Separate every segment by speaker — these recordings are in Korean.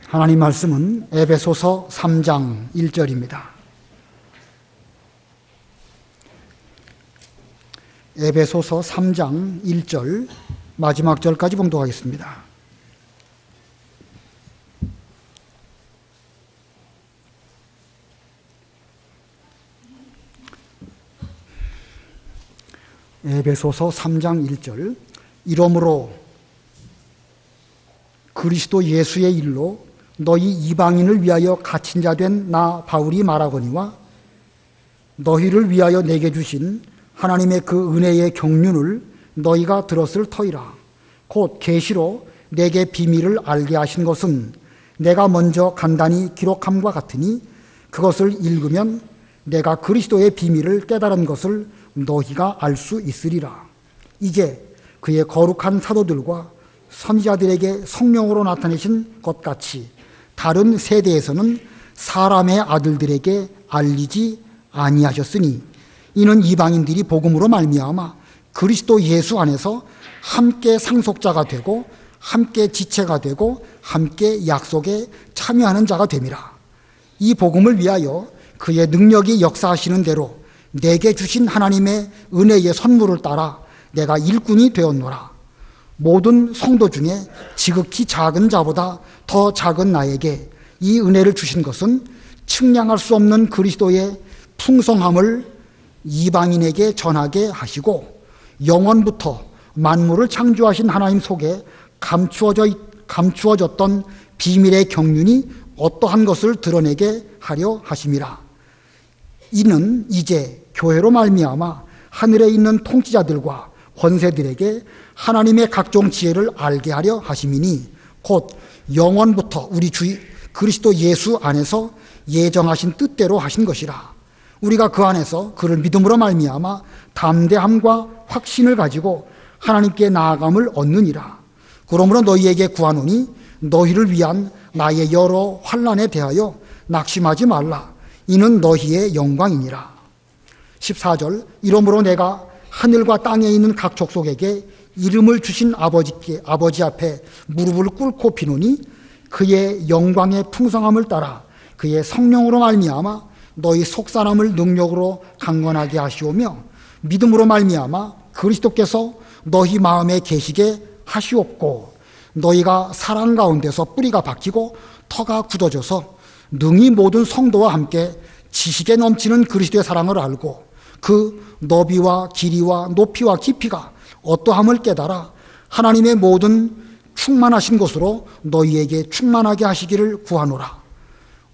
Speaker 1: 하나님 말씀은 에베소서 3장 1절입니다. 에베소서 3장 1절 마지막 절까지 봉독하겠습니다. 에베소서 3장 1절 이러므로 그리스도 예수의 일로 너희 이방인을 위하여 갇힌 자 된 나 바울이 말하거니와 너희를 위하여 내게 주신 하나님의 그 은혜의 경륜을 너희가 들었을 터이라. 곧 계시로 내게 비밀을 알게 하신 것은 내가 먼저 간단히 기록함과 같으니 그것을 읽으면 내가 그리스도의 비밀을 깨달은 것을 너희가 알 수 있으리라. 이제 그의 거룩한 사도들과 선지자들에게 성령으로 나타내신 것 같이 다른 세대에서는 사람의 아들들에게 알리지 아니하셨으니 이는 이방인들이 복음으로 말미암아 그리스도 예수 안에서 함께 상속자가 되고 함께 지체가 되고 함께 약속에 참여하는 자가 됨이라. 이 복음을 위하여 그의 능력이 역사하시는 대로 내게 주신 하나님의 은혜의 선물을 따라 내가 일꾼이 되었노라. 모든 성도 중에 지극히 작은 자보다 더 작은 나에게 이 은혜를 주신 것은 측량할 수 없는 그리스도의 풍성함을 이방인에게 전하게 하시고 영원부터 만물을 창조하신 하나님 속에 감추어졌던 비밀의 경륜이 어떠한 것을 드러내게 하려 하심이라. 이는 이제 교회로 말미암아 하늘에 있는 통치자들과 권세들에게 하나님의 각종 지혜를 알게 하려 하심이니 곧 영원부터 우리 주 그리스도 예수 안에서 예정하신 뜻대로 하신 것이라. 우리가 그 안에서 그를 믿음으로 말미암아 담대함과 확신을 가지고 하나님께 나아감을 얻느니라. 그러므로 너희에게 구하노니 너희를 위한 나의 여러 환난에 대하여 낙심하지 말라. 이는 너희의 영광이니라. 14절 이러므로 내가 하늘과 땅에 있는 각 족속에게 이름을 주신 아버지 앞에 무릎을 꿇고 비노니 그의 영광의 풍성함을 따라 그의 성령으로 말미암아 너희 속사람을 능력으로 강건하게 하시오며 믿음으로 말미암아 그리스도께서 너희 마음에 계시게 하시옵고 너희가 사랑 가운데서 뿌리가 박히고 터가 굳어져서 능히 모든 성도와 함께 지식에 넘치는 그리스도의 사랑을 알고 그 너비와 길이와 높이와 깊이가 어떠함을 깨달아 하나님의 모든 충만하신 것으로 너희에게 충만하게 하시기를 구하노라.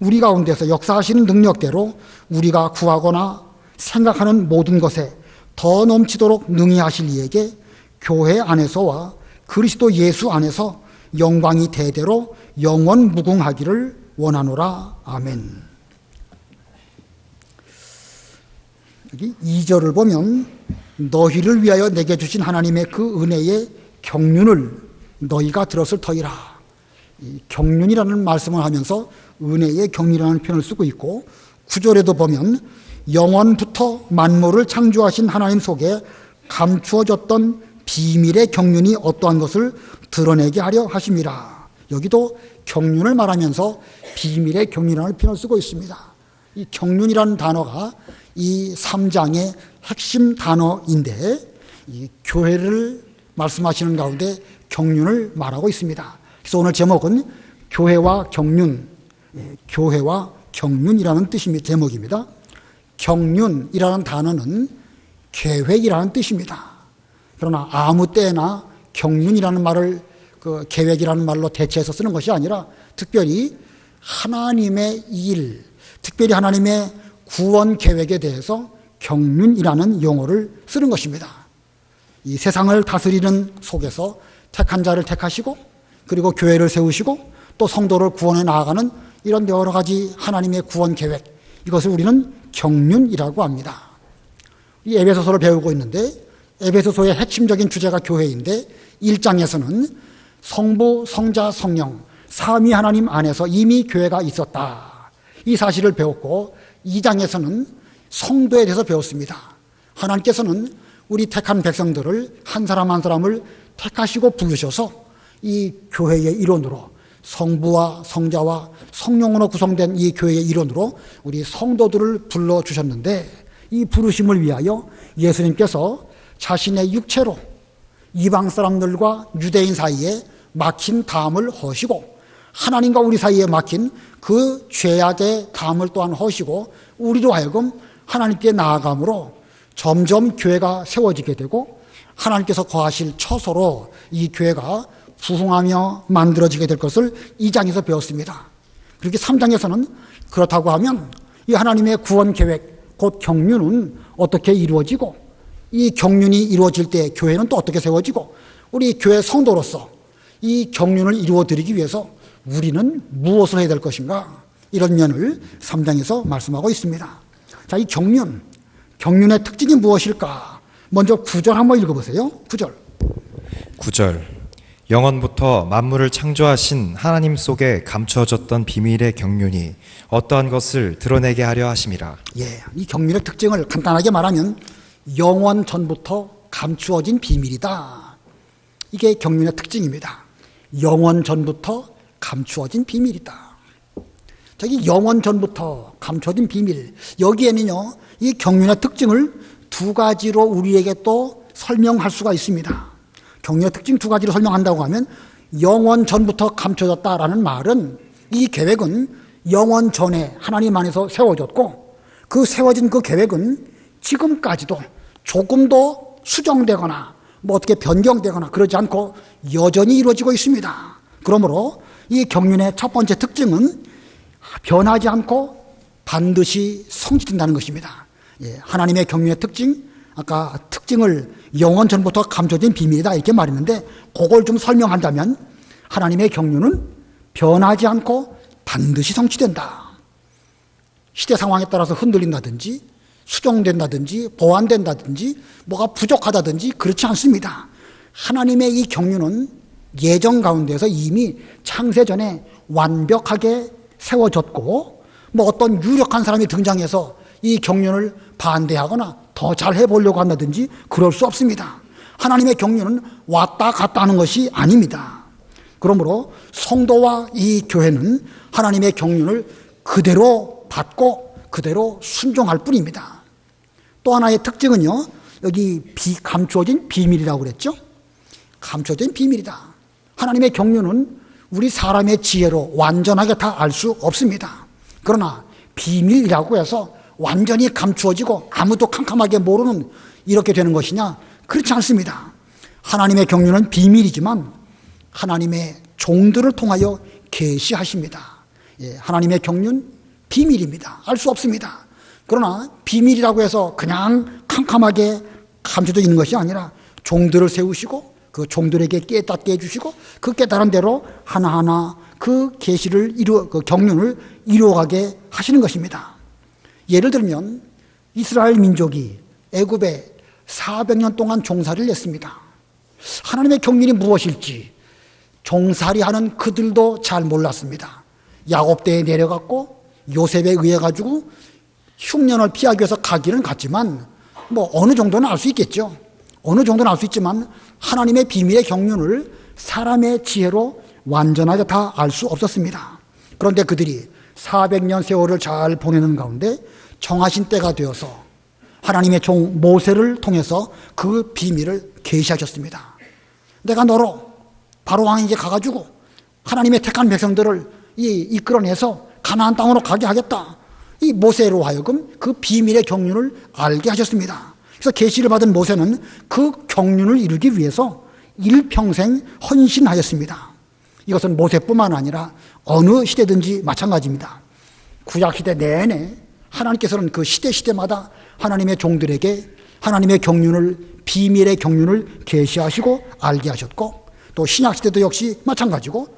Speaker 1: 우리 가운데서 역사하시는 능력대로 우리가 구하거나 생각하는 모든 것에 더 넘치도록 능히 하실 이에게 교회 안에서와 그리스도 예수 안에서 영광이 대대로 영원 무궁하기를 원하노라. 아멘. 여기 2절을 보면 너희를 위하여 내게 주신 하나님의 그 은혜의 경륜을 너희가 들었을 터이라. 이 경륜이라는 말씀을 하면서 은혜의 경륜이라는 표현을 쓰고 있고 9절에도 보면 영원부터 만물을 창조하신 하나님 속에 감추어졌던 비밀의 경륜이 어떠한 것을 드러내게 하려 하심이라. 여기도 경륜을 말하면서 비밀의 경륜이라는 표현을 쓰고 있습니다. 이 경륜이라는 단어가 이 3장의 핵심 단어인데 이 교회를 말씀하시는 가운데 경륜을 말하고 있습니다. 그래서 오늘 제목은 교회와 경륜, 교회와 경륜이라는 뜻입니다. 제목입니다. 경륜이라는 단어는 계획이라는 뜻입니다. 그러나 아무 때나 경륜이라는 말을 계획이라는 말로 대체해서 쓰는 것이 아니라 특별히 하나님의 일, 특별히 하나님의 구원 계획에 대해서 경륜이라는 용어를 쓰는 것입니다. 이 세상을 다스리는 속에서 택한 자를 택하시고 그리고 교회를 세우시고 또 성도를 구원해 나아가는 이런 여러 가지 하나님의 구원 계획, 이것을 우리는 경륜이라고 합니다. 이 에베소서를 배우고 있는데 에베소서의 핵심적인 주제가 교회인데 1장에서는 성부, 성자, 성령 삼위 하나님 안에서 이미 교회가 있었다. 이 사실을 배웠고 2장에서는 성도에 대해서 배웠습니다. 하나님께서는 우리 택한 백성들을 한 사람 한 사람을 택하시고 부르셔서 이 교회의 일원으로 성부와 성자와 성령으로 구성된 이 교회의 일원으로 우리 성도들을 불러주셨는데, 이 부르심을 위하여 예수님께서 자신의 육체로 이방 사람들과 유대인 사이에 막힌 담을 허시고, 하나님과 우리 사이에 막힌 그 죄악의 담을 또한 허시고, 우리로 하여금 하나님께 나아감으로 점점 교회가 세워지게 되고, 하나님께서 거하실 처소로 이 교회가 부흥하며 만들어지게 될 것을 2장에서 배웠습니다. 그렇게 3장에서는 그렇다고 하면 이 하나님의 구원 계획, 곧 경륜은 어떻게 이루어지고, 이 경륜이 이루어질 때 교회는 또 어떻게 세워지고, 우리 교회 성도로서 이 경륜을 이루어드리기 위해서 우리는 무엇을 해야 될 것인가, 이런 면을 3장에서 말씀하고 있습니다. 자, 이 경륜의 특징이 무엇일까? 먼저 9절 한번 읽어보세요. 9절.
Speaker 2: 9절. 영원부터 만물을 창조하신 하나님 속에 감추어졌던 비밀의 경륜이 어떠한 것을 드러내게 하려 하심이라.
Speaker 1: 예, 이 경륜의 특징을 간단하게 말하면 영원 전부터 감추어진 비밀이다. 이게 경륜의 특징입니다. 영원 전부터 감추어진 비밀이다. 저기 영원 전부터 감추어진 비밀, 여기에는요, 이 경륜의 특징을 두 가지로 우리에게 또 설명할 수가 있습니다. 경륜의 특징 두 가지로 설명한다고 하면, 영원 전부터 감춰졌다라는 말은 이 계획은 영원 전에 하나님 안에서 세워졌고, 그 세워진 그 계획은 지금까지도 조금도 수정되거나 뭐 어떻게 변경되거나 그러지 않고 여전히 이루어지고 있습니다. 그러므로 이 경륜의 첫 번째 특징은 변하지 않고 반드시 성취된다는 것입니다. 예, 하나님의 경륜의 특징, 아까 특징을 영원 전부터 감춰진 비밀이다 이렇게 말했는데, 그걸 좀 설명한다면 하나님의 경륜은 변하지 않고 반드시 성취된다. 시대 상황에 따라서 흔들린다든지 수정된다든지 보완된다든지 뭐가 부족하다든지 그렇지 않습니다. 하나님의 이 경륜은 예정 가운데서 이미 창세 전에 완벽하게 세워졌고, 뭐 어떤 유력한 사람이 등장해서 이 경륜을 반대하거나 더 잘 해보려고 한다든지 그럴 수 없습니다. 하나님의 경륜은 왔다 갔다 하는 것이 아닙니다. 그러므로 성도와 이 교회는 하나님의 경륜을 그대로 받고 그대로 순종할 뿐입니다. 또 하나의 특징은요, 여기 감추어진 비밀이라고 그랬죠? 감추어진 비밀이다. 하나님의 경륜은 우리 사람의 지혜로 완전하게 다 알 수 없습니다. 그러나 비밀이라고 해서 완전히 감추어지고 아무도 캄캄하게 모르는 이렇게 되는 것이냐? 그렇지 않습니다. 하나님의 경륜은 비밀이지만 하나님의 종들을 통하여 계시하십니다. 예, 하나님의 경륜 비밀입니다. 알 수 없습니다. 그러나 비밀이라고 해서 그냥 캄캄하게 감춰져 있는 것이 아니라 종들을 세우시고 그 종들에게 깨닫게 해주시고 그 깨달은 대로 하나하나 그 계시를 그 경륜을 이루어가게 하시는 것입니다. 예를 들면 이스라엘 민족이 애굽에 400년 동안 종살이를 했습니다. 하나님의 경륜이 무엇일지 종살이하는 그들도 잘 몰랐습니다. 야곱 때에 내려갔고 요셉에 의해 가지고 흉년을 피하기 위해서 가기는 갔지만 뭐 어느 정도는 알 수 있겠죠. 어느 정도는 알 수 있지만 하나님의 비밀의 경륜을 사람의 지혜로 완전하게 다 알 수 없었습니다. 그런데 그들이 400년 세월을 잘 보내는 가운데 정하신 때가 되어서 하나님의 종 모세를 통해서 그 비밀을 계시하셨습니다. 내가 너로 바로 왕에게 가가지고 하나님의 택한 백성들을 이끌어내서 가나안 땅으로 가게 하겠다. 이 모세로 하여금 그 비밀의 경륜을 알게 하셨습니다. 그래서 계시를 받은 모세는 그 경륜을 이루기 위해서 일평생 헌신하였습니다. 이것은 모세뿐만 아니라 어느 시대든지 마찬가지입니다. 구약시대 내내 하나님께서는 그 시대마다 하나님의 종들에게 하나님의 경륜을, 비밀의 경륜을 계시하시고 알게 하셨고, 또 신약시대도 역시 마찬가지고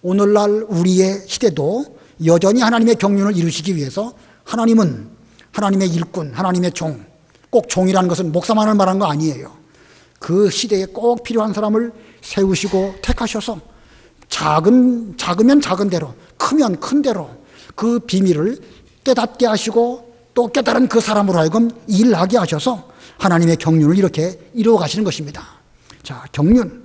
Speaker 1: 오늘날 우리의 시대도 여전히 하나님의 경륜을 이루시기 위해서 하나님은 하나님의 일꾼, 하나님의 종, 꼭 종이라는 것은 목사만을 말하는 거 아니에요. 그 시대에 꼭 필요한 사람을 세우시고 택하셔서 작으면 작은 대로, 크면 큰 대로 그 비밀을 깨닫게 하시고 또 깨달은 그 사람으로 하여금 일하게 하셔서 하나님의 경륜을 이렇게 이루어 가시는 것입니다. 자, 경륜,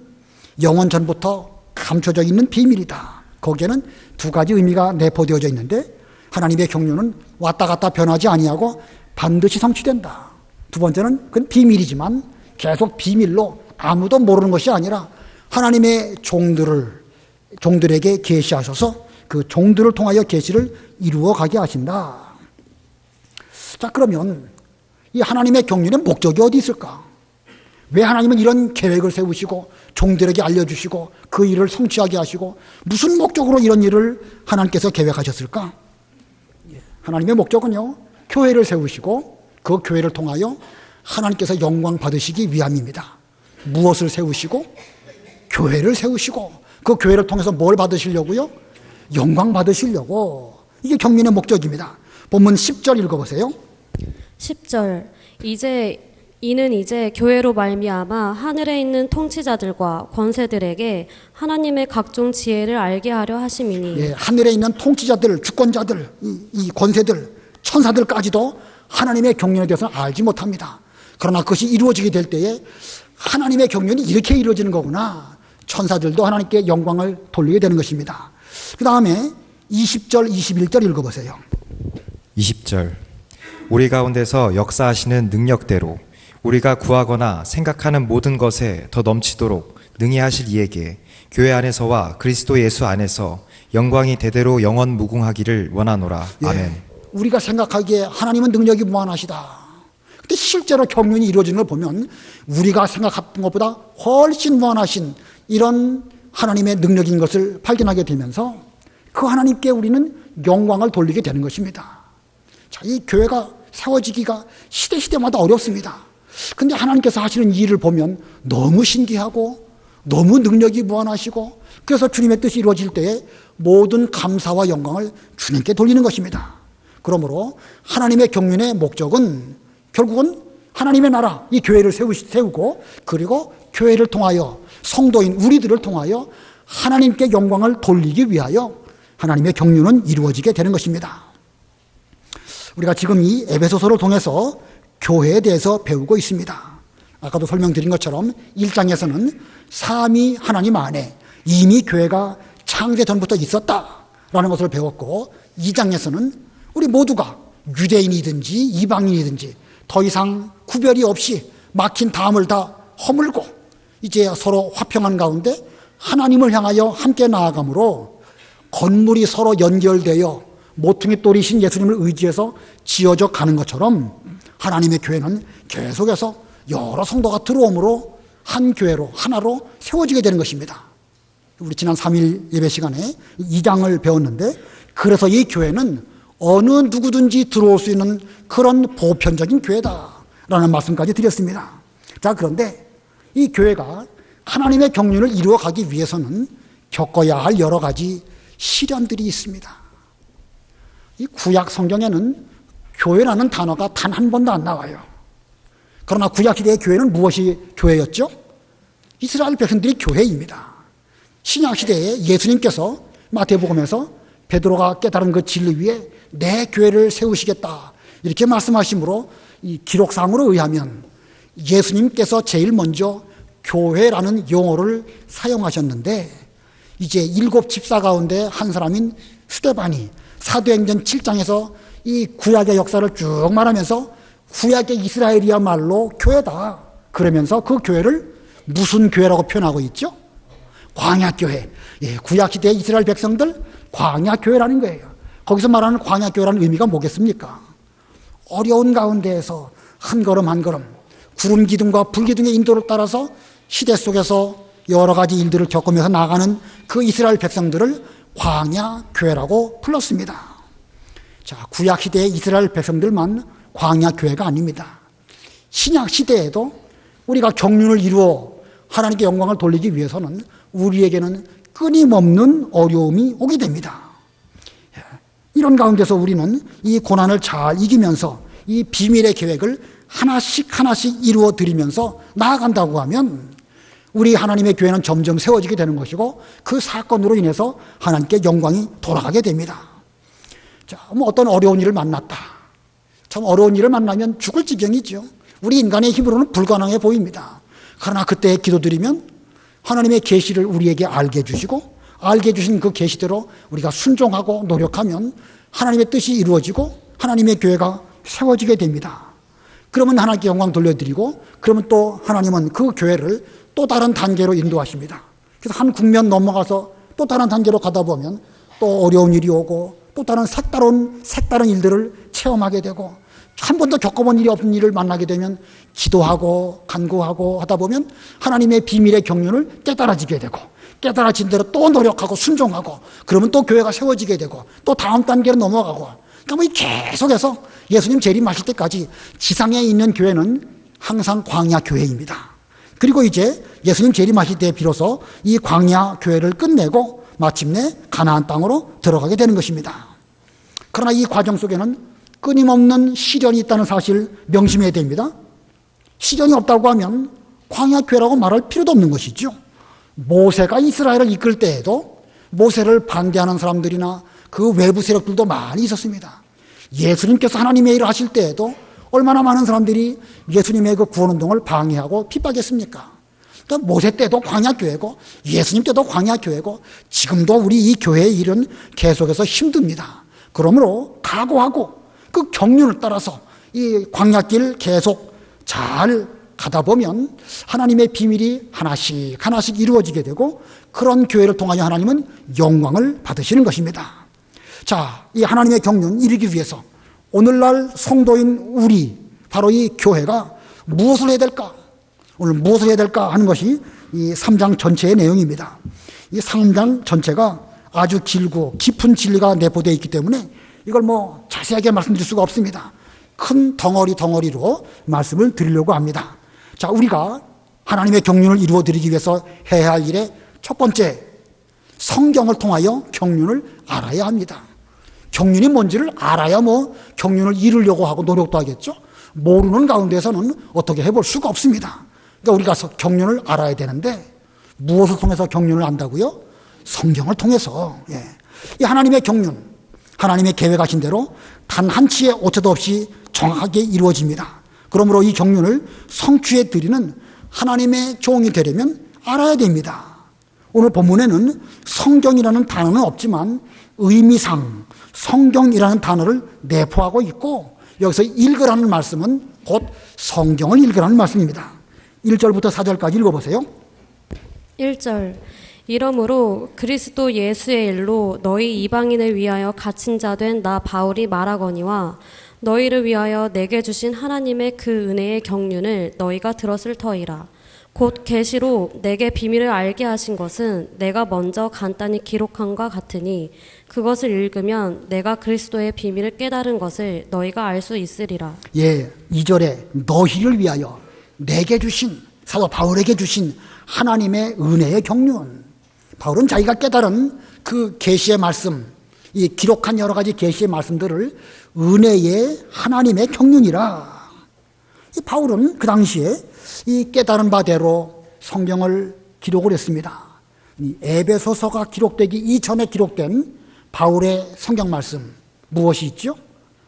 Speaker 1: 영원 전부터 감춰져 있는 비밀이다. 거기에는 두 가지 의미가 내포되어져 있는데, 하나님의 경륜은 왔다 갔다 변하지 아니하고 반드시 성취된다. 두 번째는 그건 비밀이지만 계속 비밀로 아무도 모르는 것이 아니라 하나님의 종들에게 계시하셔서 그 종들을 통하여 계시를 이루어 가게 하신다. 자, 그러면 이 하나님의 경륜의 목적이 어디 있을까? 왜 하나님은 이런 계획을 세우시고 종들에게 알려주시고 그 일을 성취하게 하시고 무슨 목적으로 이런 일을 하나님께서 계획하셨을까? 하나님의 목적은요, 교회를 세우시고 그 교회를 통하여 하나님께서 영광 받으시기 위함입니다. 무엇을 세우시고? 교회를 세우시고 그 교회를 통해서 뭘 받으시려고요? 영광 받으시려고. 이게 경륜의 목적입니다. 본문 10절 읽어보세요.
Speaker 3: 10절 이는 이제 교회로 말미암아 하늘에 있는 통치자들과 권세들에게 하나님의 각종 지혜를 알게 하려 하심이니.
Speaker 1: 예, 하늘에 있는 통치자들, 주권자들, 이 권세들, 천사들까지도 하나님의 경륜에 대해서는 알지 못합니다. 그러나 그것이 이루어지게 될 때에 하나님의 경륜이 이렇게 이루어지는 거구나. 천사들도 하나님께 영광을 돌리게 되는 것입니다. 그 다음에 20절, 21절 읽어보세요.
Speaker 2: 20절. 우리 가운데서 역사하시는 능력대로 우리가 구하거나 생각하는 모든 것에 더 넘치도록 능히 하실 이에게 교회 안에서와 그리스도 예수 안에서 영광이 대대로 영원 무궁하기를 원하노라. 아멘.
Speaker 1: 예, 우리가 생각하기에 하나님은 능력이 무한하시다. 근데 실제로 경륜이 이루어지는 걸 보면 우리가 생각했던 것보다 훨씬 무한하신 이런 하나님의 능력인 것을 발견하게 되면서 그 하나님께 우리는 영광을 돌리게 되는 것입니다. 자, 이 교회가 세워지기가 시대마다 어렵습니다. 근데 하나님께서 하시는 일을 보면 너무 신기하고 너무 능력이 무한하시고, 그래서 주님의 뜻이 이루어질 때에 모든 감사와 영광을 주님께 돌리는 것입니다. 그러므로 하나님의 경륜의 목적은 결국은 하나님의 나라, 이 교회를 세우고, 그리고 교회를 통하여 성도인 우리들을 통하여 하나님께 영광을 돌리기 위하여 하나님의 경륜은 이루어지게 되는 것입니다. 우리가 지금 이 에베소서를 통해서 교회에 대해서 배우고 있습니다. 아까도 설명드린 것처럼 1장에서는 삼위 하나님 안에 이미 교회가 창세 전부터 있었다라는 것을 배웠고, 2장에서는 우리 모두가 유대인이든지 이방인이든지 더 이상 구별이 없이 막힌 담을 다 허물고 이제 서로 화평한 가운데 하나님을 향하여 함께 나아감으로 건물이 서로 연결되어 모퉁이 돌이신 예수님을 의지해서 지어져 가는 것처럼 하나님의 교회는 계속해서 여러 성도가 들어옴으로 한 교회로 하나로 세워지게 되는 것입니다. 우리 지난 3일 예배 시간에 2장을 배웠는데, 그래서 이 교회는 어느 누구든지 들어올 수 있는 그런 보편적인 교회다라는 말씀까지 드렸습니다. 자, 그런데 이 교회가 하나님의 경륜을 이루어 가기 위해서는 겪어야 할 여러 가지 시련들이 있습니다. 이 구약 성경에는 교회라는 단어가 단 한 번도 안 나와요. 그러나 구약 시대의 교회는 무엇이 교회였죠? 이스라엘 백성들이 교회입니다. 신약 시대에 예수님께서 마태복음에서 베드로가 깨달은 그 진리 위에 내 교회를 세우시겠다 이렇게 말씀하심으로 이 기록상으로 의하면 예수님께서 제일 먼저 교회라는 용어를 사용하셨는데, 이제 7 집사 가운데 한 사람인 스데반이 사도행전 7장에서 이 구약의 역사를 쭉 말하면서 구약의 이스라엘이야말로 교회다 그러면서 그 교회를 무슨 교회라고 표현하고 있죠? 광야교회. 예, 구약시대의 이스라엘 백성들 광야교회라는 거예요. 거기서 말하는 광야교회라는 의미가 뭐겠습니까? 어려운 가운데에서 한 걸음 한 걸음 구름 기둥과 불 기둥의 인도를 따라서 시대 속에서 여러 가지 일들을 겪으면서 나가는 그 이스라엘 백성들을 광야교회라고 불렀습니다. 자, 구약시대의 이스라엘 백성들만 광야교회가 아닙니다. 신약시대에도 우리가 경륜을 이루어 하나님께 영광을 돌리기 위해서는 우리에게는 끊임없는 어려움이 오게 됩니다. 이런 가운데서 우리는 이 고난을 잘 이기면서 이 비밀의 계획을 하나씩 이루어 드리면서 나아간다고 하면 우리 하나님의 교회는 점점 세워지게 되는 것이고, 그 사건으로 인해서 하나님께 영광이 돌아가게 됩니다. 자, 뭐 어떤 어려운 일을 만났다. 참 어려운 일을 만나면 죽을 지경이죠. 우리 인간의 힘으로는 불가능해 보입니다. 그러나 그때 기도드리면 하나님의 계시를 우리에게 알게 해주시고 알게 해주신 그 계시대로 우리가 순종하고 노력하면 하나님의 뜻이 이루어지고 하나님의 교회가 세워지게 됩니다. 그러면 하나님께 영광 돌려드리고, 그러면 또 하나님은 그 교회를 또 다른 단계로 인도하십니다. 그래서 한 국면 넘어가서 또 다른 단계로 가다 보면 또 어려운 일이 오고 또 다른 색다른 일들을 체험하게 되고, 한 번도 겪어본 일이 없는 일을 만나게 되면 기도하고 간구하고 하다 보면 하나님의 비밀의 경륜을 깨달아지게 되고, 깨달아진 대로 또 노력하고 순종하고, 그러면 또 교회가 세워지게 되고 또 다음 단계로 넘어가고, 그러니까 뭐 계속해서 예수님 재림하실 때까지 지상에 있는 교회는 항상 광야 교회입니다. 그리고 이제 예수님 재림하실 때 비로소 이 광야 교회를 끝내고 마침내 가나안 땅으로 들어가게 되는 것입니다. 그러나 이 과정 속에는 끊임없는 시련이 있다는 사실 명심해야 됩니다. 시련이 없다고 하면 광야 교회라고 말할 필요도 없는 것이죠. 모세가 이스라엘을 이끌 때에도 모세를 반대하는 사람들이나 그 외부 세력들도 많이 있었습니다. 예수님께서 하나님의 일을 하실 때에도 얼마나 많은 사람들이 예수님의 그 구원운동을 방해하고 핍박했습니까? 그러니까 모세 때도 광야교회고 예수님 때도 광야교회고 지금도 우리 이 교회의 일은 계속해서 힘듭니다. 그러므로 각오하고 그 경륜을 따라서 이 광야길 계속 잘 가다 보면 하나님의 비밀이 하나씩 하나씩 이루어지게 되고, 그런 교회를 통하여 하나님은 영광을 받으시는 것입니다. 자, 이 하나님의 경륜 이루기 위해서 오늘날 성도인 우리, 바로 이 교회가 무엇을 해야 될까? 오늘 무엇을 해야 될까 하는 것이 이 3장 전체의 내용입니다. 이 3장 전체가 아주 길고 깊은 진리가 내포되어 있기 때문에 이걸 뭐 자세하게 말씀드릴 수가 없습니다. 큰 덩어리로 말씀을 드리려고 합니다. 자, 우리가 하나님의 경륜을 이루어 드리기 위해서 해야 할 일의 첫 번째, 성경을 통하여 경륜을 알아야 합니다. 경륜이 뭔지를 알아야 뭐 경륜을 이루려고 하고 노력도 하겠죠. 모르는 가운데서는 어떻게 해볼 수가 없습니다. 그러니까 우리가 경륜을 알아야 되는데, 무엇을 통해서 경륜을 안다고요? 성경을 통해서. 예. 이 하나님의 경륜, 하나님의 계획하신 대로 단 한 치의 오차도 없이 정확하게 이루어집니다. 그러므로 이 경륜을 성취해 드리는 하나님의 종이 되려면 알아야 됩니다. 오늘 본문에는 성경이라는 단어는 없지만 의미상 성경이라는 단어를 내포하고 있고, 여기서 읽으라는 말씀은 곧 성경을 읽으라는 말씀입니다. 1절부터 4절까지 읽어보세요.
Speaker 3: 1절. 이러므로 그리스도 예수의 일로 너희 이방인을 위하여 갇힌 자 된 나 바울이 말하거니와 너희를 위하여 내게 주신 하나님의 그 은혜의 경륜을 너희가 들었을 터이라. 곧 계시로 내게 비밀을 알게 하신 것은 내가 먼저 간단히 기록한과 같으니 그것을 읽으면 내가 그리스도의 비밀을 깨달은 것을 너희가 알 수 있으리라.
Speaker 1: 예, 2절에 너희를 위하여 내게 주신, 사도 바울에게 주신 하나님의 은혜의 경륜. 바울은 자기가 깨달은 그 계시의 말씀, 이 기록한 여러 가지 계시의 말씀들을 은혜의 하나님의 경륜이라. 이 바울은 그 당시에 이 깨달은 바대로 성경을 기록을 했습니다. 이 에베소서가 기록되기 이전에 기록된 바울의 성경 말씀 무엇이 있죠?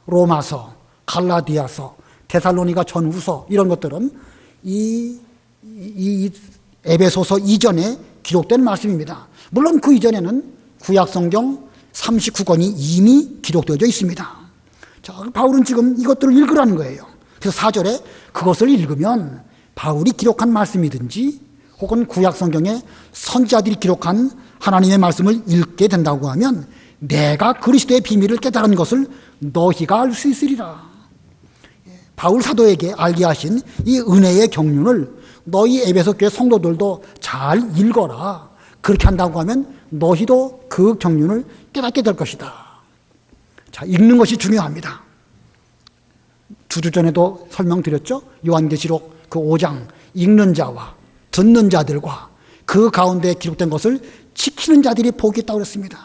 Speaker 1: 로마서, 갈라디아서, 데살로니가 전후서, 이런 것들은 이 에베소서 이전에 기록된 말씀입니다. 물론 그 이전에는 구약 성경 39권이 이미 기록되어져 있습니다. 자, 바울은 지금 이것들을 읽으라는 거예요. 그래서 4절에 그것을 읽으면 바울이 기록한 말씀이든지 혹은 구약 성경에 선지자들이 기록한 하나님의 말씀을 읽게 된다고 하면 내가 그리스도의 비밀을 깨달은 것을 너희가 알 수 있으리라. 바울 사도에게 알게 하신 이 은혜의 경륜을 너희 에베소 교회 성도들도 잘 읽어라. 그렇게 한다고 하면 너희도 그 경륜을 깨닫게 될 것이다. 자, 읽는 것이 중요합니다. 2주 전에도 설명드렸죠. 요한계시록 그 5장, 읽는 자와 듣는 자들과 그 가운데 기록된 것을 지키는 자들이 복이 있다고 그랬습니다.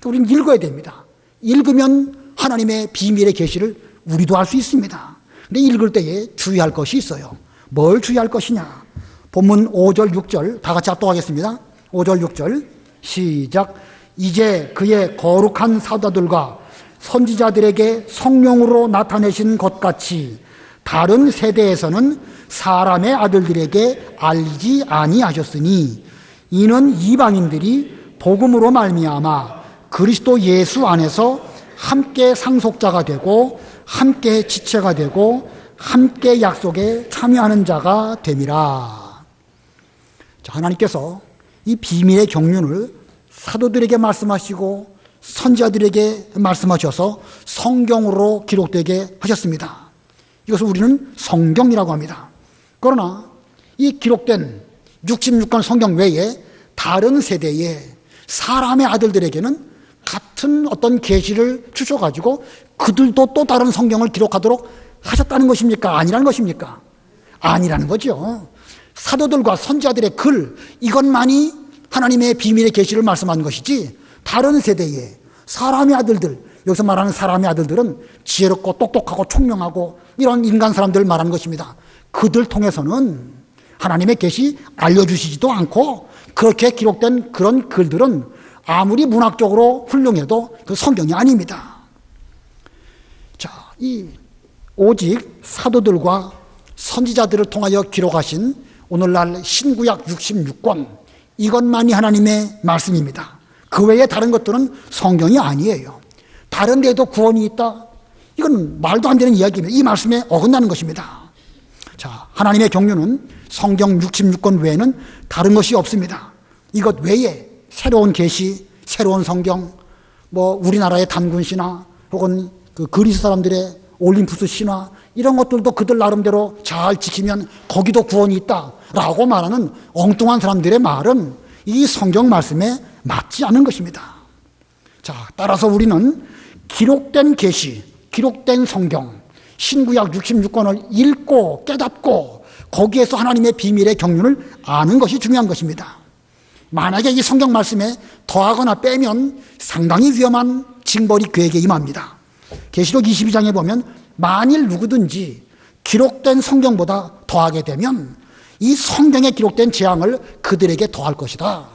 Speaker 1: 우리는 읽어야 됩니다. 읽으면 하나님의 비밀의 계시를 우리도 알 수 있습니다. 근데 읽을 때에 주의할 것이 있어요. 뭘 주의할 것이냐? 본문 5절, 6절 다 같이 합독하겠습니다. 5절, 6절 시작. 이제 그의 거룩한 사도들과 선지자들에게 성령으로 나타내신 것 같이 다른 세대에서는 사람의 아들들에게 알지 아니하셨으니 이는 이방인들이 복음으로 말미암아 그리스도 예수 안에서 함께 상속자가 되고 함께 지체가 되고 함께 약속에 참여하는 자가 됨이라. 자, 하나님께서 이 비밀의 경륜을 사도들에게 말씀하시고 선지자들에게 말씀하셔서 성경으로 기록되게 하셨습니다. 이것을 우리는 성경이라고 합니다. 그러나 이 기록된 66권 성경 외에 다른 세대의 사람의 아들들에게는 같은 어떤 계시를 주셔가지고 그들도 또 다른 성경을 기록하도록 하셨다는 것입니까? 아니라는 것입니까? 아니라는 거죠. 사도들과 선지자들의 글, 이것만이 하나님의 비밀의 계시를 말씀하는 것이지 다른 세대의 사람의 아들들, 여기서 말하는 사람의 아들들은 지혜롭고 똑똑하고 총명하고 이런 인간 사람들을 말하는 것입니다. 그들 통해서는 하나님의 계시 알려주시지도 않고 그렇게 기록된 그런 글들은 아무리 문학적으로 훌륭해도 그 성경이 아닙니다. 자, 이 오직 사도들과 선지자들을 통하여 기록하신 오늘날 신구약 66권, 이것만이 하나님의 말씀입니다. 그 외에 다른 것들은 성경이 아니에요. 다른 데도 구원이 있다? 이건 말도 안 되는 이야기입니다. 이 말씀에 어긋나는 것입니다. 자, 하나님의 경륜은 성경 66권 외에는 다른 것이 없습니다. 이것 외에 새로운 계시, 새로운 성경, 우리나라의 단군 신화 혹은 그 그리스 사람들의 올림푸스 신화, 이런 것들도 그들 나름대로 잘 지키면 거기도 구원이 있다라고 말하는 엉뚱한 사람들의 말은 이 성경 말씀에 맞지 않은 것입니다. 자, 따라서 우리는 기록된 계시, 기록된 성경, 신구약 66권을 읽고 깨닫고 거기에서 하나님의 비밀의 경륜을 아는 것이 중요한 것입니다. 만약에 이 성경 말씀에 더하거나 빼면 상당히 위험한 징벌이 그에게 임합니다. 계시록 22장에 보면 만일 누구든지 기록된 성경보다 더하게 되면 이 성경에 기록된 재앙을 그들에게 더할 것이다.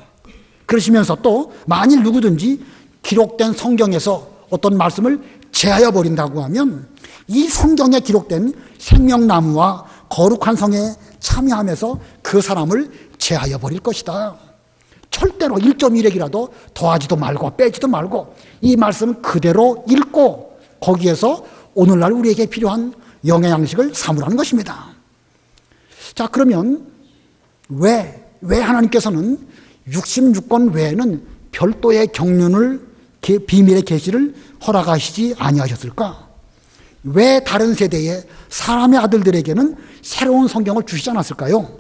Speaker 1: 그러시면서 또 만일 누구든지 기록된 성경에서 어떤 말씀을 제하여 버린다고 하면 이 성경에 기록된 생명나무와 거룩한 성에 참여하면서 그 사람을 제하여 버릴 것이다. 절대로 1.1핵이라도 더하지도 말고 빼지도 말고 이 말씀 그대로 읽고 거기에서 오늘날 우리에게 필요한 영의 양식을 삼으라는 것입니다. 자, 그러면 왜 하나님께서는 66권 외에는 별도의 경륜을, 비밀의 계시를 허락하시지 아니하셨을까? 왜 다른 세대의 사람의 아들들에게는 새로운 성경을 주시지 않았을까요?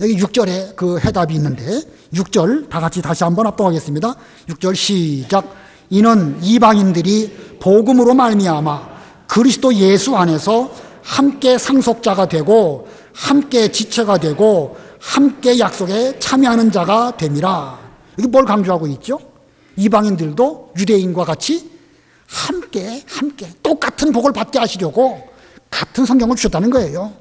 Speaker 1: 여기 6절에 그 해답이 있는데 6절 다 같이 다시 한번 합동하겠습니다. 6절 시작. 이는 이방인들이 복음으로 말미암아 그리스도 예수 안에서 함께 상속자가 되고 함께 지체가 되고 함께 약속에 참여하는 자가 됨이라. 이게 뭘 강조하고 있죠? 이방인들도 유대인과 같이 함께 똑같은 복을 받게 하시려고 같은 성경을 주셨다는 거예요.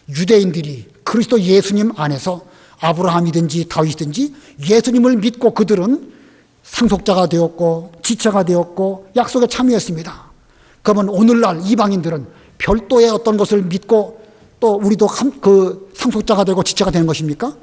Speaker 1: 유대인들이 그리스도 예수님 안에서 아브라함이든지 다윗이든지 예수님을 믿고 그들은 상속자가 되었고 지체가 되었고 약속에 참여했습니다. 그러면 오늘날 이방인들은 별도의 어떤 것을 믿고 또 우리도 그 상속자가 되고 지체가 되는 것입니까?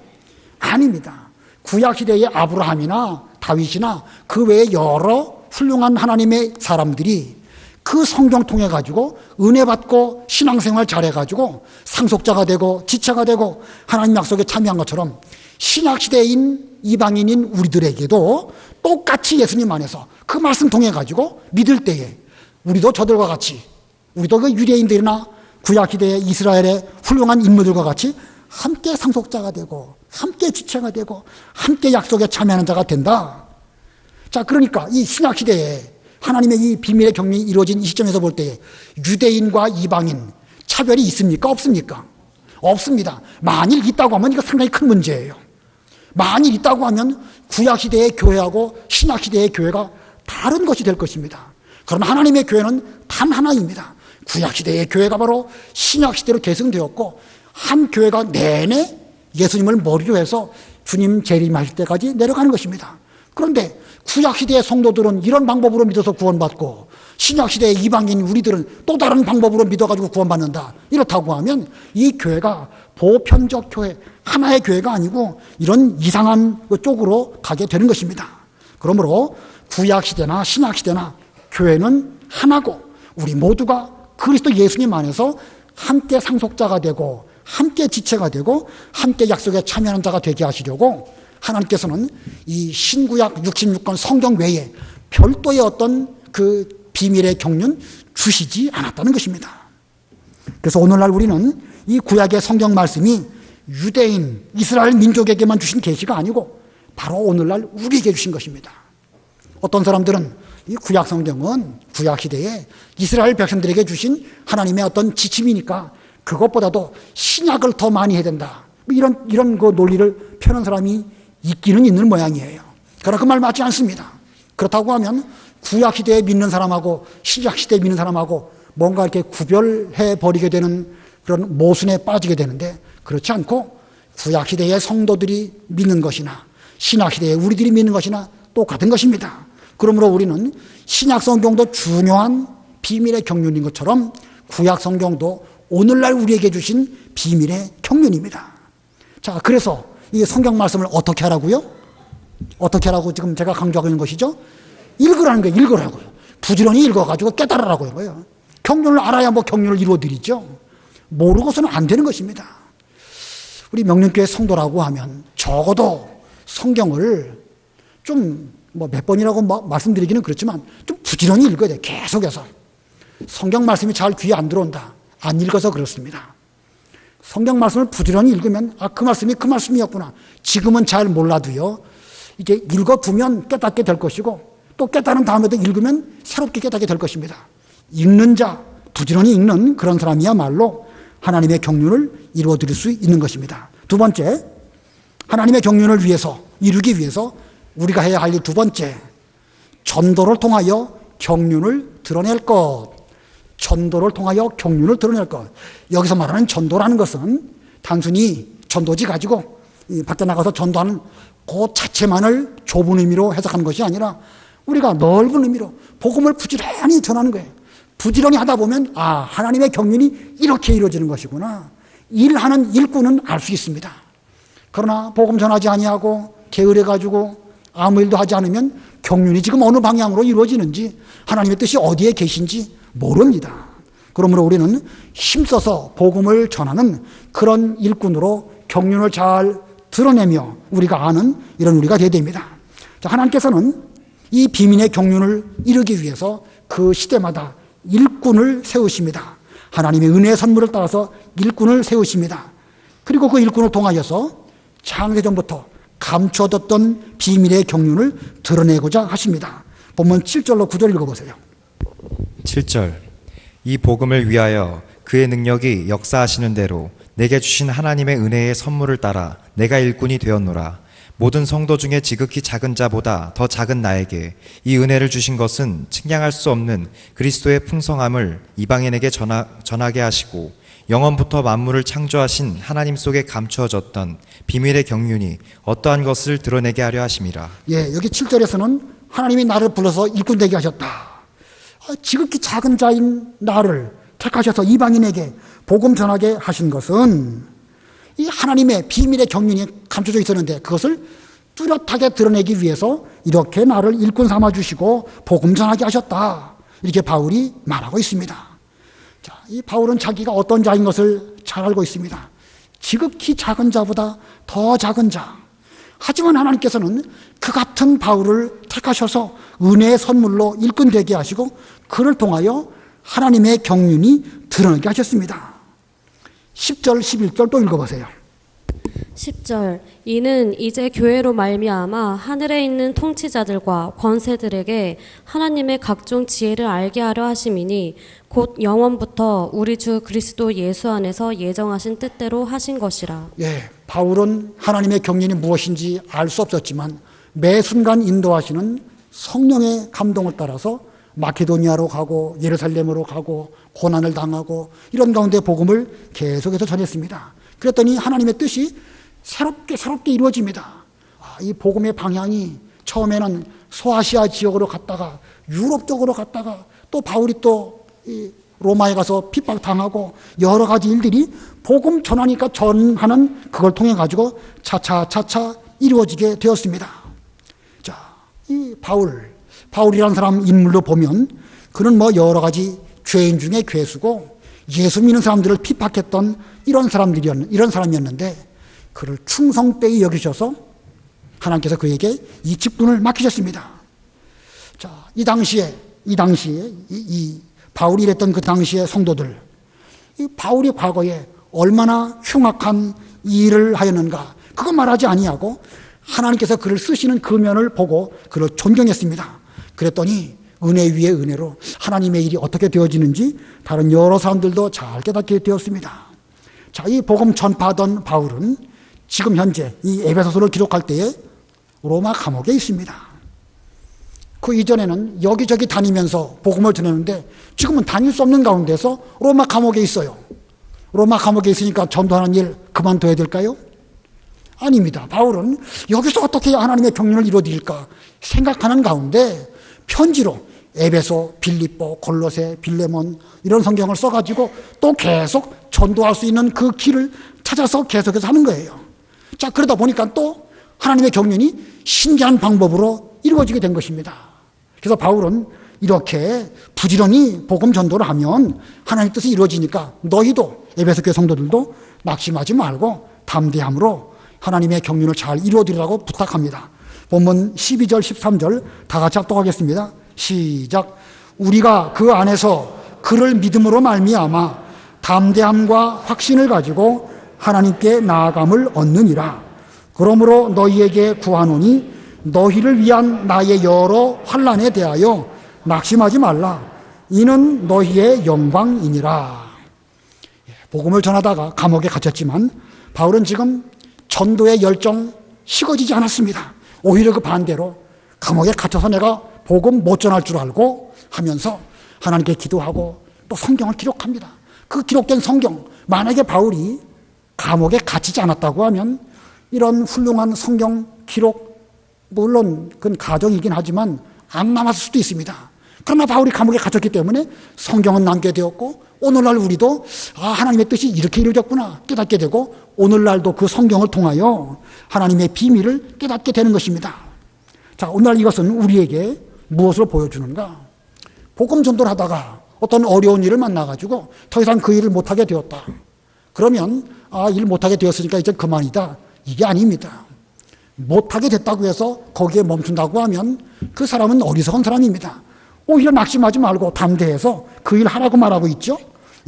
Speaker 1: 아닙니다. 구약시대의 아브라함이나 다윗이나 그 외에 여러 훌륭한 하나님의 사람들이 그 성경 통해 가지고 은혜 받고 신앙생활 잘해 가지고 상속자가 되고 지체가 되고 하나님 약속에 참여한 것처럼 신약시대인 이방인인 우리들에게도 똑같이 예수님 안에서 그 말씀 통해 가지고 믿을 때에 우리도 저들과 같이 우리도 그 유대인들이나 구약시대의 이스라엘의 훌륭한 인물들과 같이 함께 상속자가 되고 함께 지체가 되고 함께 약속에 참여하는 자가 된다. 자, 그러니까 이 신약시대에 하나님의 이 비밀의 경륜이 이루어진 이 시점에서 볼 때에 유대인과 이방인 차별이 있습니까? 없습니까? 없습니다. 만일 있다고 하면 이거 상당히 큰 문제예요. 만일 있다고 하면 구약시대의 교회하고 신약시대의 교회가 다른 것이 될 것입니다. 그럼 하나님의 교회는 단 하나입니다. 구약시대의 교회가 바로 신약시대로 계승되었고 한 교회가 내내 예수님을 머리로 해서 주님 재림하실 때까지 내려가는 것입니다. 그런데 구약시대의 성도들은 이런 방법으로 믿어서 구원받고 신약시대의 이방인 우리들은 또 다른 방법으로 믿어가지고 구원받는다. 이렇다고 하면 이 교회가 보편적 교회, 하나의 교회가 아니고 이런 이상한 쪽으로 가게 되는 것입니다. 그러므로 구약시대나 신약시대나 교회는 하나고 우리 모두가 그리스도 예수님 안에서 함께 상속자가 되고 함께 지체가 되고 함께 약속에 참여하는 자가 되게 하시려고 하나님께서는 이 신구약 66권 성경 외에 별도의 어떤 그 비밀의 경륜 주시지 않았다는 것입니다. 그래서 오늘날 우리는 이 구약의 성경 말씀이 유대인, 이스라엘 민족에게만 주신 계시가 아니고 바로 오늘날 우리에게 주신 것입니다. 어떤 사람들은 이 구약 성경은 구약 시대에 이스라엘 백성들에게 주신 하나님의 어떤 지침이니까 그것보다도 신약을 더 많이 해야 된다. 이런 그 논리를 펴는 사람이 있기는 있는 모양이에요. 그러나 그 말 맞지 않습니다. 그렇다고 하면 구약 시대에 믿는 사람하고 신약 시대에 믿는 사람하고 뭔가 이렇게 구별해 버리게 되는 그런 모순에 빠지게 되는데 그렇지 않고 구약 시대의 성도들이 믿는 것이나 신약 시대에 우리들이 믿는 것이나 똑같은 것입니다. 그러므로 우리는 신약 성경도 중요한 비밀의 경륜인 것처럼 구약 성경도 오늘날 우리에게 주신 비밀의 경륜입니다. 자, 그래서 이 성경 말씀을 어떻게 하라고요? 어떻게 하라고 지금 제가 강조하고 있는 것이죠? 읽으라는 거예요. 읽으라고요. 부지런히 읽어가지고 깨달으라고 하는 거예요. 경륜을 알아야 뭐 경륜을 이루어드리죠. 모르고서는 안 되는 것입니다. 우리 명륜교회 성도라고 하면 적어도 성경을 좀 뭐 몇 번이라고 말씀드리기는 그렇지만 좀 부지런히 읽어야 돼요. 계속해서. 성경 말씀이 잘 귀에 안 들어온다. 안 읽어서 그렇습니다. 성경 말씀을 부지런히 읽으면 그 말씀이 그 말씀이었구나. 지금은 잘 몰라도요. 이제 읽어두면 깨닫게 될 것이고 또 깨달은 다음에도 읽으면 새롭게 깨닫게 될 것입니다. 읽는 자, 부지런히 읽는 그런 사람이야말로 하나님의 경륜을 이루어드릴 수 있는 것입니다. 두 번째, 하나님의 경륜을 위해서 이루기 위해서 우리가 해야 할 일 두 번째, 전도를 통하여 경륜을 드러낼 것. 전도를 통하여 경륜을 드러낼 것. 여기서 말하는 전도라는 것은 단순히 전도지 가지고 밖에 나가서 전도하는 그 자체만을 좁은 의미로 해석하는 것이 아니라 우리가 넓은 의미로 복음을 부지런히 전하는 거예요. 부지런히 하다 보면 하나님의 경륜이 이렇게 이루어지는 것이구나. 일하는 일꾼은 알 수 있습니다. 그러나 복음 전하지 아니하고 게으르가지고 아무 일도 하지 않으면 경륜이 지금 어느 방향으로 이루어지는지 하나님의 뜻이 어디에 계신지 모릅니다. 그러므로 우리는 힘써서 복음을 전하는 그런 일꾼으로 경륜을 잘 드러내며 우리가 아는 이런 우리가 되어야 됩니다. 자, 하나님께서는 이 비밀의 경륜을 이루기 위해서 그 시대마다 일꾼을 세우십니다. 하나님의 은혜의 선물을 따라서 일꾼을 세우십니다. 그리고 그 일꾼을 통하여서 창세전부터 감춰뒀던 비밀의 경륜을 드러내고자 하십니다. 본문 7절로 9절 읽어보세요.
Speaker 2: 7절. 이 복음을 위하여 그의 능력이 역사하시는 대로 내게 주신 하나님의 은혜의 선물을 따라 내가 일꾼이 되었노라. 모든 성도 중에 지극히 작은 자보다 더 작은 나에게 이 은혜를 주신 것은 측량할 수 없는 그리스도의 풍성함을 이방인에게 전하게 하시고 영원부터 만물을 창조하신 하나님 속에 감추어졌던 비밀의 경륜이 어떠한 것을 드러내게 하려 하심이라.
Speaker 1: 예, 여기 7절에서는 하나님이 나를 불러서 일꾼 되게 하셨다. 지극히 작은 자인 나를 택하셔서 이방인에게 복음 전하게 하신 것은 이 하나님의 비밀의 경륜이 감춰져 있었는데 그것을 뚜렷하게 드러내기 위해서 이렇게 나를 일꾼 삼아주시고 복음 전하게 하셨다. 이렇게 바울이 말하고 있습니다. 자, 이 바울은 자기가 어떤 자인 것을 잘 알고 있습니다. 지극히 작은 자보다 더 작은 자. 하지만 하나님께서는 그 같은 바울을 택하셔서 은혜의 선물로 일꾼 되게 하시고 그를 통하여 하나님의 경륜이 드러나게 하셨습니다. 10절, 11절 또 읽어보세요.
Speaker 3: 10절. 이는 이제 교회로 말미암아 하늘에 있는 통치자들과 권세들에게 하나님의 각종 지혜를 알게 하려 하심이니 곧 영원부터 우리 주 그리스도 예수 안에서 예정하신 뜻대로 하신 것이라.
Speaker 1: 예, 바울은 하나님의 경륜이 무엇인지 알 수 없었지만 매 순간 인도하시는 성령의 감동을 따라서 마케도니아로 가고 예루살렘으로 가고 고난을 당하고 이런 가운데 복음을 계속해서 전했습니다. 그랬더니 하나님의 뜻이 새롭게 이루어집니다. 이 복음의 방향이 처음에는 소아시아 지역으로 갔다가 유럽 쪽으로 갔다가 또 바울이 또 로마에 가서 핍박당하고 여러 가지 일들이 복음 전하니까 전하는 그걸 통해 가지고 차차 이루어지게 되었습니다. 자, 이 바울이라는 사람 인물로 보면 그는 뭐 여러 가지 죄인 중에 괴수고 예수 믿는 사람들을 핍박했던 이런 사람이었는데 그를 충성되이 여기셔서 하나님께서 그에게 이 직분을 맡기셨습니다. 자, 이 당시에 이 바울이 일했던 그 당시의 성도들, 이 바울이 과거에 얼마나 흉악한 일을 하였는가 그거 말하지 아니하고 하나님께서 그를 쓰시는 그 면을 보고 그를 존경했습니다. 그랬더니 은혜 위에 은혜로 하나님의 일이 어떻게 되어지는지 다른 여러 사람들도 잘 깨닫게 되었습니다. 자, 이 복음 전파하던 바울은 지금 현재 이 에베소서를 기록할 때에 로마 감옥에 있습니다. 그 이전에는 여기저기 다니면서 복음을 전했는데 지금은 다닐 수 없는 가운데서 로마 감옥에 있어요. 로마 감옥에 있으니까 전도하는 일 그만둬야 될까요? 아닙니다. 바울은 여기서 어떻게 해야 하나님의 경륜을 이루어드릴까 생각하는 가운데 편지로 에베소, 빌립보, 골로새, 빌레몬 이런 성경을 써가지고 또 계속 전도할 수 있는 그 길을 찾아서 계속해서 하는 거예요. 자, 그러다 보니까 또 하나님의 경륜이 신기한 방법으로 이루어지게 된 것입니다. 그래서 바울은 이렇게 부지런히 복음 전도를 하면 하나님의 뜻이 이루어지니까 너희도 에베소 교회 성도들도 낙심하지 말고 담대함으로 하나님의 경륜을 잘 이루어드리라고 부탁합니다. 본문 12절 13절 다 같이 합독하겠습니다. 시작. 우리가 그 안에서 그를 믿음으로 말미암아 담대함과 확신을 가지고 하나님께 나아감을 얻느니라. 그러므로 너희에게 구하노니 너희를 위한 나의 여러 환난에 대하여 낙심하지 말라. 이는 너희의 영광이니라. 복음을 전하다가 감옥에 갇혔지만 바울은 지금 전도의 열정 식어지지 않았습니다. 오히려 그 반대로 감옥에 갇혀서 내가 복음 못 전할 줄 알고 하면서 하나님께 기도하고 또 성경을 기록합니다. 그 기록된 성경, 만약에 바울이 감옥에 갇히지 않았다고 하면 이런 훌륭한 성경 기록, 물론 그건 가정이긴 하지만 안 남았을 수도 있습니다. 그러나 바울이 감옥에 갇혔기 때문에 성경은 남게 되었고 오늘날 우리도 하나님의 뜻이 이렇게 이루어졌구나 깨닫게 되고 오늘날도 그 성경을 통하여 하나님의 비밀을 깨닫게 되는 것입니다. 자, 오늘날 이것은 우리에게 무엇을 보여주는가? 복음 전도를 하다가 어떤 어려운 일을 만나가지고 더 이상 그 일을 못하게 되었다. 그러면 일 못하게 되었으니까 이제 그만이다. 이게 아닙니다. 못하게 됐다고 해서 거기에 멈춘다고 하면 그 사람은 어리석은 사람입니다. 오히려 낙심하지 말고 담대해서 그 일 하라고 말하고 있죠.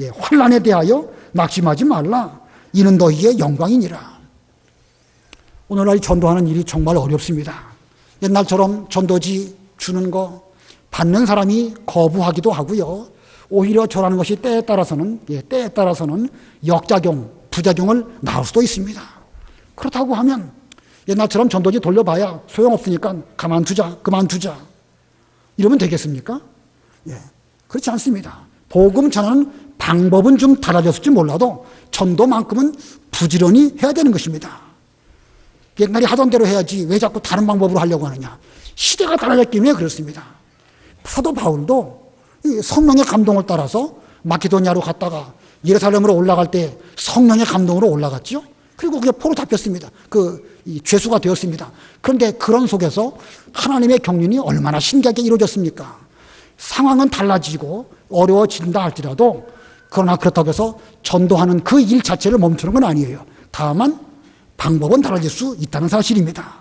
Speaker 1: 예, 환난에 대하여 낙심하지 말라. 이는 너희의 영광이니라. 오늘날 전도하는 일이 정말 어렵습니다. 옛날처럼 전도지 주는 거 받는 사람이 거부하기도 하고요. 오히려 전하는 것이 때에 따라서는 역작용, 부작용을 낳을 수도 있습니다. 그렇다고 하면 옛날처럼 전도지 돌려봐야 소용없으니까 그만두자. 이러면 되겠습니까? 예, 그렇지 않습니다. 복음 전하는 방법은 좀 달라졌을지 몰라도 전도만큼은 부지런히 해야 되는 것입니다. 옛날에 하던 대로 해야지 왜 자꾸 다른 방법으로 하려고 하느냐. 시대가 달라졌기 때문에 그렇습니다. 사도 바울도 성령의 감동을 따라서 마케도니아로 갔다가 예루살렘으로 올라갈 때 성령의 감동으로 올라갔죠. 그리고 그게 포로 잡혔습니다. 죄수가 되었습니다. 그런데 그런 속에서 하나님의 경륜이 얼마나 신기하게 이루어졌습니까? 상황은 달라지고 어려워진다 할지라도 그러나 그렇다고 해서 전도하는 그 일 자체를 멈추는 건 아니에요. 다만 방법은 달라질 수 있다는 사실입니다.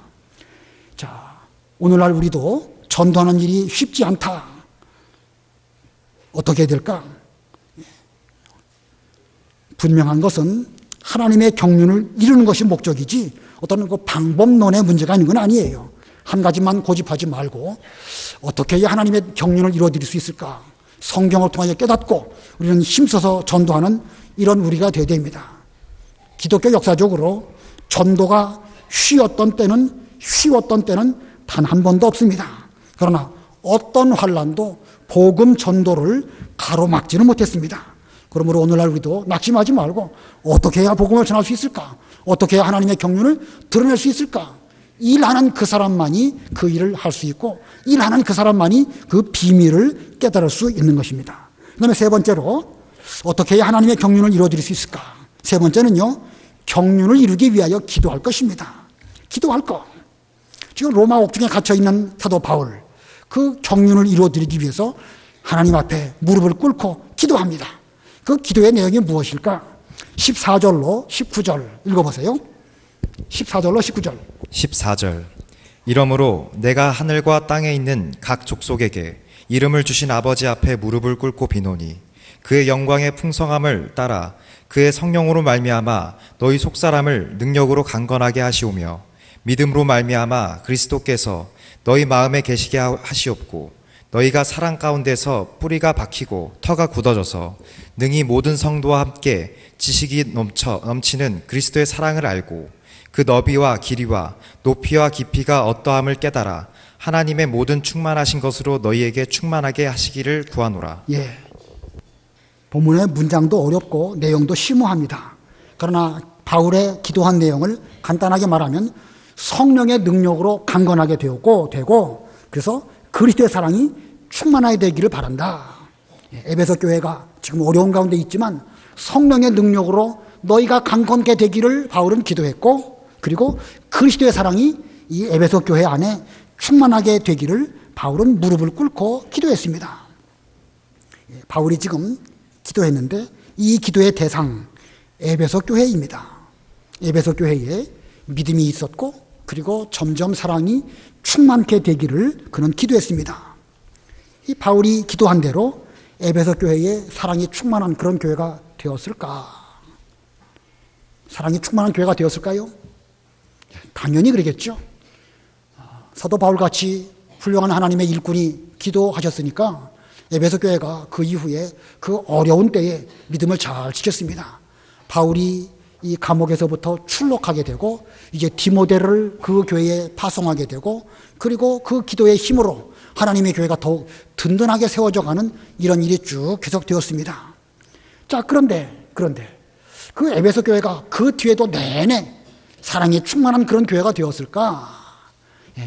Speaker 1: 자, 오늘날 우리도 전도하는 일이 쉽지 않다. 어떻게 해야 될까? 분명한 것은 하나님의 경륜을 이루는 것이 목적이지 어떤 그 방법론의 문제가 있는 건 아니에요. 한 가지만 고집하지 말고 어떻게 해야 하나님의 경륜을 이루어드릴 수 있을까? 성경을 통하여 깨닫고 우리는 힘써서 전도하는 이런 우리가 되어야 됩니다. 기독교 역사적으로 전도가 쉬웠던 때는 단 한 번도 없습니다. 그러나 어떤 환난도 복음 전도를 가로막지는 못했습니다. 그러므로 오늘날 우리도 낙심하지 말고 어떻게 해야 복음을 전할 수 있을까? 어떻게 해야 하나님의 경륜을 드러낼 수 있을까? 일하는 그 사람만이 그 일을 할 수 있고 일하는 그 사람만이 그 비밀을 깨달을 수 있는 것입니다. 그다음에 세 번째로 어떻게 해야 하나님의 경륜을 이루어드릴 수 있을까? 세 번째는요, 경륜을 이루기 위하여 기도할 것입니다. 기도할 것. 지금 로마 옥중에 갇혀 있는 사도 바울, 그 경륜을 이루어드리기 위해서 하나님 앞에 무릎을 꿇고 기도합니다. 그 기도의 내용이 무엇일까? 14절로 19절 읽어보세요. 14절로 19절.
Speaker 2: 14절. 이러므로 내가 하늘과 땅에 있는 각 족속에게 이름을 주신 아버지 앞에 무릎을 꿇고 비노니 그의 영광의 풍성함을 따라 그의 성령으로 말미암아 너희 속사람을 능력으로 강건하게 하시오며 믿음으로 말미암아 그리스도께서 너희 마음에 계시게 하시옵고 너희가 사랑 가운데서 뿌리가 박히고 터가 굳어져서 능히 모든 성도와 함께 지식이 넘치는 그리스도의 사랑을 알고 그 너비와 길이와 높이와 깊이가 어떠함을 깨달아 하나님의 모든 충만하신 것으로 너희에게 충만하게 하시기를 구하노라.
Speaker 1: 예. 본문의 문장도 어렵고 내용도 심오합니다. 그러나 바울의 기도한 내용을 간단하게 말하면 성령의 능력으로 강건하게 되고 그래서 그리스도의 사랑이 충만하게 되기를 바란다. 에베소 교회가 지금 어려운 가운데 있지만 성령의 능력으로 너희가 강건케 되기를 바울은 기도했고, 그리고 그리스도의 사랑이 이 에베소 교회 안에 충만하게 되기를 바울은 무릎을 꿇고 기도했습니다. 바울이 지금 기도했는데 이 기도의 대상 에베소 교회입니다. 에베소 교회에 믿음이 있었고 그리고 점점 사랑이 충만케 되기를 그는 기도했습니다. 이 바울이 기도한 대로 에베소 교회에 사랑이 충만한 그런 교회가 되었을까? 사랑이 충만한 교회가 되었을까요? 당연히 그러겠죠. 사도 바울같이 훌륭한 하나님의 일꾼이 기도하셨으니까 에베소 교회가 그 이후에 그 어려운 때에 믿음을 잘 지켰습니다. 바울이 이 감옥에서부터 출록하게 되고 이제 디모데를 그 교회에 파송하게 되고 그리고 그 기도의 힘으로 하나님의 교회가 더욱 든든하게 세워져가는 이런 일이 쭉 계속되었습니다. 자, 그런데 그 에베소 교회가 그 뒤에도 내내 사랑이 충만한 그런 교회가 되었을까?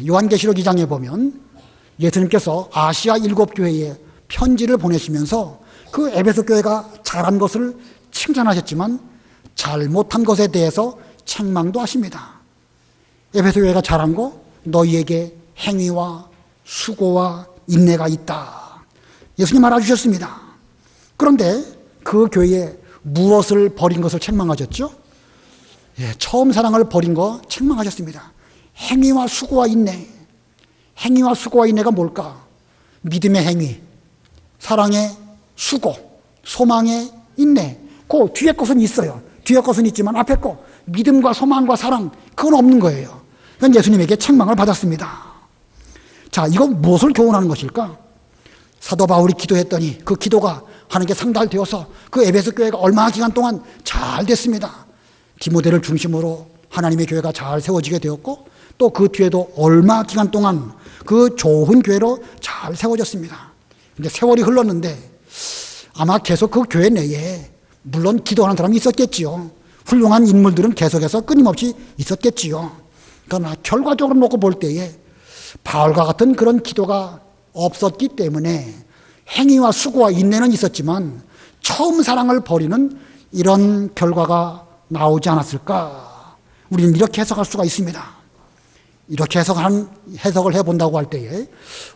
Speaker 1: 요한계시록 2장에 보면 예수님께서 아시아 7교회에 편지를 보내시면서 그 에베소 교회가 잘한 것을 칭찬하셨지만 잘못한 것에 대해서 책망도 하십니다. 에베소 교회가 잘한 거 너희에게 행위와 수고와 인내가 있다. 예수님 알아주셨습니다. 그런데 그 교회에 무엇을 버린 것을 책망하셨죠? 처음 사랑을 버린 거 책망하셨습니다. 행위와 수고와 인내. 행위와 수고와 인내가 뭘까? 믿음의 행위, 사랑의 수고, 소망의 인내. 그 뒤에 것은 있어요. 뒤에 것은 있지만 앞에 거 믿음과 소망과 사랑 그건 없는 거예요. 그건 예수님에게 책망을 받았습니다. 자, 이건 무엇을 교훈하는 것일까? 사도 바울이 기도했더니 그 기도가 하나님께 상달되어서 그 에베소 교회가 얼마 기간 동안 잘 됐습니다. 디모데를 중심으로 하나님의 교회가 잘 세워지게 되었고 또 그 뒤에도 얼마 기간 동안 그 좋은 교회로 잘 세워졌습니다. 근데 세월이 흘렀는데 아마 계속 그 교회 내에 물론 기도하는 사람이 있었겠지요. 훌륭한 인물들은 계속해서 끊임없이 있었겠지요. 그러나 결과적으로 놓고 볼 때에 바울과 같은 그런 기도가 없었기 때문에 행위와 수고와 인내는 있었지만 처음 사랑을 버리는 이런 결과가 나오지 않았을까? 우리는 이렇게 해석할 수가 있습니다. 이렇게 해석을 해본다고 할 때에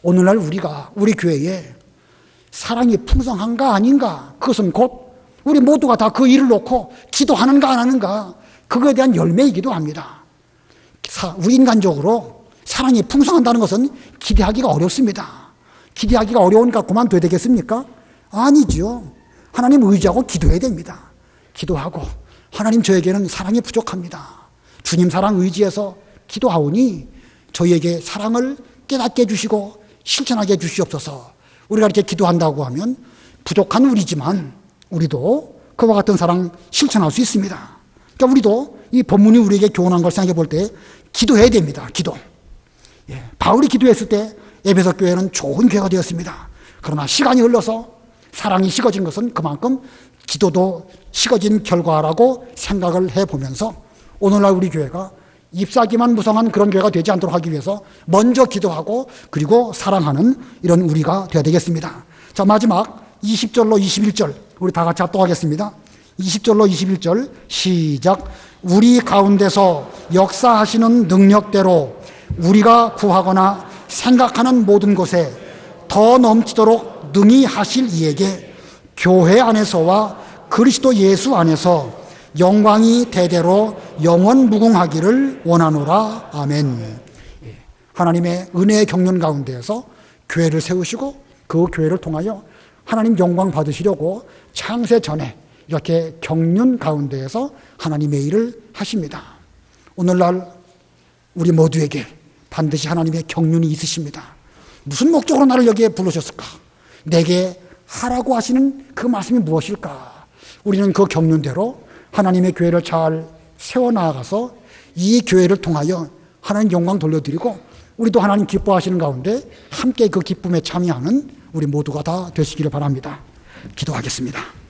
Speaker 1: 오늘날 우리 교회에 사랑이 풍성한가 아닌가? 그것은 곧 우리 모두가 다 그 일을 놓고 기도하는가 안 하는가? 그거에 대한 열매이기도 합니다. 우리 인간적으로 사랑이 풍성한다는 것은 기대하기가 어렵습니다. 기대하기가 어려우니까 그만둬야 되겠습니까? 아니죠. 하나님 의지하고 기도해야 됩니다. 기도하고 하나님 저에게는 사랑이 부족합니다. 주님 사랑 의지해서 기도하오니 저희에게 사랑을 깨닫게 해주시고 실천하게 해주시옵소서. 우리가 이렇게 기도한다고 하면 부족한 우리지만 우리도 그와 같은 사랑 실천할 수 있습니다. 그러니까 우리도 이 본문이 우리에게 교훈한 걸 생각해 볼 때 기도해야 됩니다. 기도. 바울이 기도했을 때 에베소 교회는 좋은 교회가 되었습니다. 그러나 시간이 흘러서 사랑이 식어진 것은 그만큼 기도도 식어진 결과라고 생각을 해보면서 오늘날 우리 교회가 잎사귀만 무성한 그런 교회가 되지 않도록 하기 위해서 먼저 기도하고 그리고 사랑하는 이런 우리가 되어야 되겠습니다. 자, 마지막 20절로 21절 우리 다 같이 합독하겠습니다. 20절로 21절 시작. 우리 가운데서 역사하시는 능력대로 우리가 구하거나 생각하는 모든 것에 더 넘치도록 능히 하실 이에게 교회 안에서와 그리스도 예수 안에서 영광이 대대로 영원 무궁하기를 원하노라. 아멘. 하나님의 은혜의 경륜 가운데에서 교회를 세우시고 그 교회를 통하여 하나님 영광 받으시려고 창세 전에 이렇게 경륜 가운데에서 하나님의 일을 하십니다. 오늘날 우리 모두에게 반드시 하나님의 경륜이 있으십니다. 무슨 목적으로 나를 여기에 부르셨을까? 내게 하라고 하시는 그 말씀이 무엇일까? 우리는 그 경륜대로 하나님의 교회를 잘 세워나가서 이 교회를 통하여 하나님 영광 돌려드리고 우리도 하나님 기뻐하시는 가운데 함께 그 기쁨에 참여하는 우리 모두가 다 되시기를 바랍니다. 기도하겠습니다.